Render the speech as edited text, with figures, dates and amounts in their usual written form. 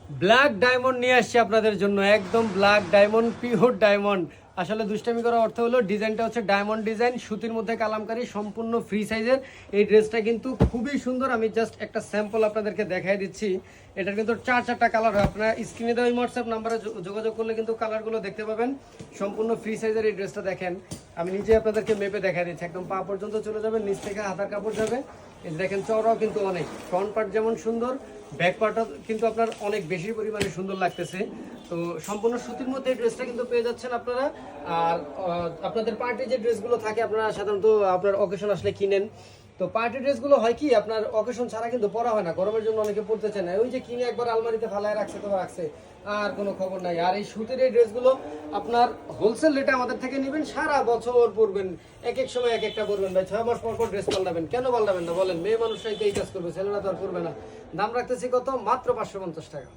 Black diamond নিয়ে আসছি আপনাদের জন্য, একদম ব্ল্যাক ডায়মন্ড, পিওর ডায়মন্ড। আসলে দুষ্টামি করার অর্থ হলো ডিজাইনটা হচ্ছে ডায়মন্ড ডিজাইন, সুতির মধ্যে কালামকারী, সম্পূর্ণ ফ্রি সাইজের। এই ড্রেসটা কিন্তু খুবই সুন্দর। আমি জাস্ট একটা স্যাম্পল আপনাদেরকে দেখাই দিচ্ছি। এটার কিন্তু চারটা কালার হয়। আপনারা স্ক্রিনে দেওয়া হোয়াটসঅ্যাপ নাম্বারে যোগাযোগ করলে কিন্তু কালারগুলো দেখতে পাবেন। সম্পূর্ণ ফ্রি সাইজের এই ড্রেসটা দেখেন, আমি নিজে আপনাদেরকে মেপে দেখা দিচ্ছি। একদম পা পর্যন্ত চলে যাবে, নিচ থেকে হাতার কাপড় যাবে। এই যে দেখেন, চওড়াও কিন্তু অনেক, ফ্রন্ট পার্ট যেমন সুন্দর, ব্যাক পার্টও কিন্তু আপনার অনেক বেশি পরিমাণে সুন্দর লাগতেছে। তো সম্পূর্ণ সুতির মধ্যে এই ড্রেসটা কিন্তু পেয়ে যাচ্ছেন আপনারা। আর আপনাদের পার্টি যে ড্রেসগুলো থাকে আপনারা সাধারণত আপনার অকেশন আসলে কিনেন। তো পার্টি ড্রেসগুলো হয় কি, আপনার অকেশন ছাড়া কিন্তু পরা হয় না, গরমের জন্য অনেকে পরতে চায় না। ওই যে কিনে একবার আলমারিতে ফালায় রাখছে তো রাখছে, আর কোনো খবর নাই। আর এই সুতির এই ড্রেসগুলো আপনার হোলসেল রেটে আমাদের থেকে নেবেন, সারা বছর পরবেন, এক এক সময় এক একটা পরবেন। ভাই 6 মাস পর পর ড্রেস পাল্টাবেন, কেন পাল্টাবেন না বলেন? মেয়ে মানুষরাই তো এই কাজ করবে, ছেলেরা তো আর করবে না। দাম রাখতেছি কত? মাত্র 550 টাকা।